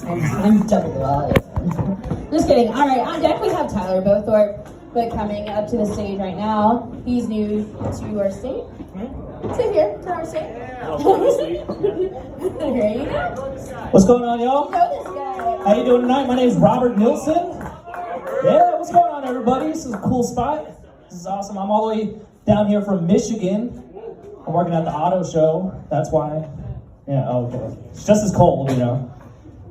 I'm jumping the wall. Just kidding. All right, on deck we have Tyler Bothorpe, but coming up to the stage right now. He's new to our state. Sit here to our state. Here you go. What's going on, y'all? You know this guy. How you doing tonight? My name is Robert Nilsson. Yeah, what's going on, everybody? This is a cool spot. This is awesome. I'm all the way down here from Michigan. I'm working at the auto show. That's why. Yeah, okay. It's just as cold, you know.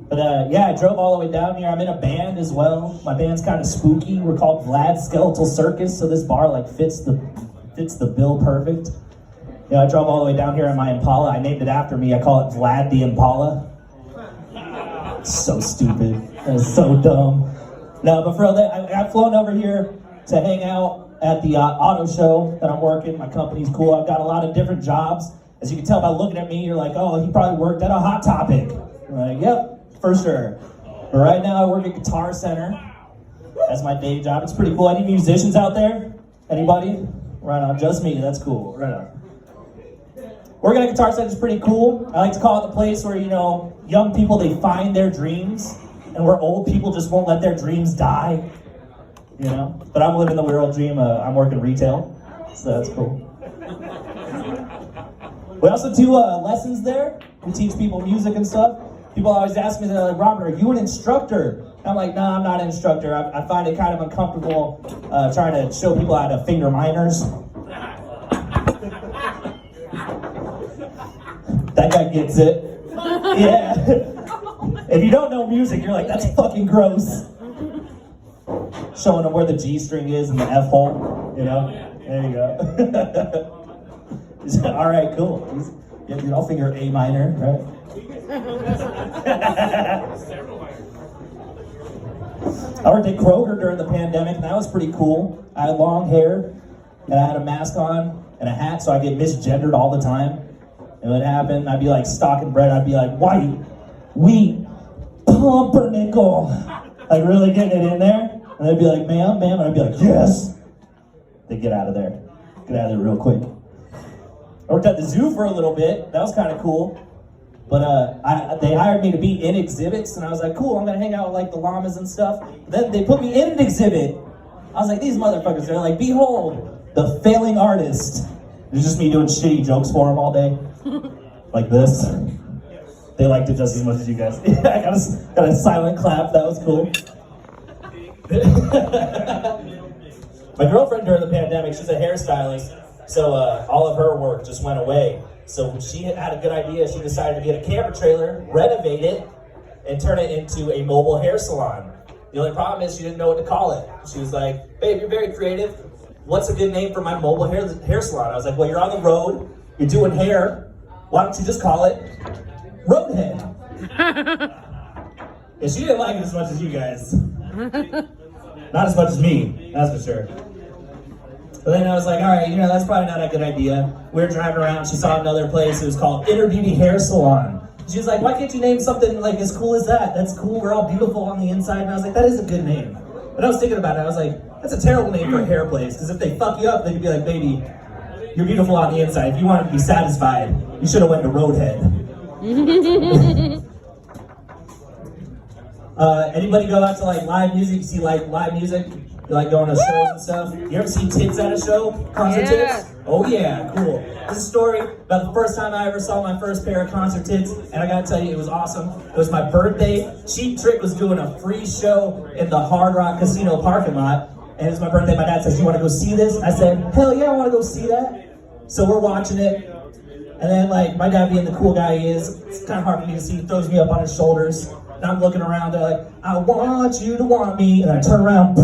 But yeah, I drove all the way down here. I'm in a band as well. My band's kind of spooky. We're called Vlad's Skeletal Circus, so this bar like fits the bill perfect. You know, I drove all the way down here in my Impala. I named it after me. I call it Vlad the Impala. So stupid. That is so dumb. No, but for real, I've flown over here to hang out at the auto show that I'm working. My company's cool. I've got a lot of different jobs. As you can tell by looking at me, you're like, oh, he probably worked at a Hot Topic. I'm like, yep, for sure. But right now I work at Guitar Center. That's my day job. It's pretty cool. Any musicians out there? Anybody? Right on, just me. That's cool. Right on. Working at Guitar Center is pretty cool. I like to call it the place where, you know, young people, they find their dreams, and where old people just won't let their dreams die. You know? But I'm living the real dream. I'm working retail, so that's cool. We also do lessons there. We teach people music and stuff. People always ask me, they're like, Robert, are you an instructor? I'm like, no, I'm not an instructor. I find it kind of uncomfortable trying to show people how to finger minors. That guy gets it. Yeah. If you don't know music, you're like, that's fucking gross. Showing them where the G string is and the F hole, you know? There you go. All right, cool. I'll finger A minor, right? I worked at Kroger during the pandemic, and that was pretty cool. I had long hair, and I had a mask on and a hat, so I get misgendered all the time. And what happened, I'd be like stocking bread, I'd be like, white, wheat, pumpernickel. Like really getting it in there. And they'd be like, ma'am, and I'd be like, yes. They'd get out of there. Get out of there real quick. I worked at the zoo for a little bit. That was kind of cool. But they hired me to be in exhibits, and I was like, cool, I'm gonna hang out with like the llamas and stuff. But then they put me in an exhibit. I was like, these motherfuckers, they're like, behold, the failing artist. It was just me doing shitty jokes for them all day. Like this. They liked it just as much as you guys. I got a silent clap, that was cool. My girlfriend during the pandemic, she's a hairstylist. So all of her work just went away. So she had a good idea. She decided to get a camper trailer, renovate it, and turn it into a mobile hair salon. The only problem is she didn't know what to call it. She was like, babe, you're very creative. What's a good name for my mobile hair salon? I was like, well, you're on the road. You're doing hair. Why don't you just call it Roadhead? And she didn't like it as much as you guys. Not as much as me, that's for sure. But then I was like, all right, you know, that's probably not a good idea. We were driving around, she saw another place, it was called Inner Beauty Hair Salon. She was like, why can't you name something like as cool as that? That's cool, we're all beautiful on the inside. And I was like, that is a good name. But I was thinking about it, I was like, that's a terrible name for a hair place, because if they fuck you up, they could be like, baby, you're beautiful on the inside. If you wanted to be satisfied, you should have went to Roadhead. Anybody go out to like live music? You see like live music? You like going to shows and stuff? You ever see tits at a show? Concert tits? Oh yeah, cool. This is a story about the first time I ever saw my first pair of concert tits, and I gotta tell you, it was awesome. It was my birthday. Cheap Trick was doing a free show in the Hard Rock Casino parking lot, and it was my birthday. My dad says, you wanna go see this? I said, hell yeah, I wanna go see that. So we're watching it, and then like my dad being the cool guy he is, it's kind of hard for me to see, he throws me up on his shoulders, and I'm looking around, they're like, I want you to want me, and I turn around,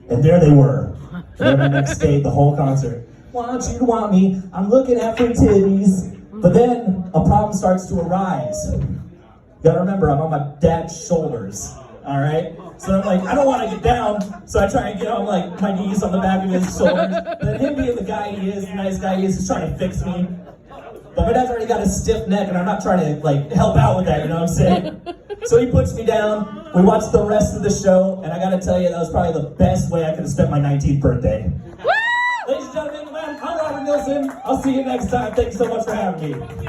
and there they were. They're my next stage, the whole concert. Want you to want me, I'm looking at free titties, but then a problem starts to arise. You gotta remember, I'm on my dad's shoulders, all right? So I'm like, I don't want to get down, so I try and get on like my knees on the back of his shoulders. Then him being the guy he is, the nice guy he is, he's trying to fix me. But my dad's already got a stiff neck, and I'm not trying to like help out with that, you know what I'm saying? So he puts me down, we watch the rest of the show, and I gotta tell you, that was probably the best way I could have spent my 19th birthday. Woo! Ladies and gentlemen, I'm Robert Nilsson. I'll see you next time. Thanks so much for having me.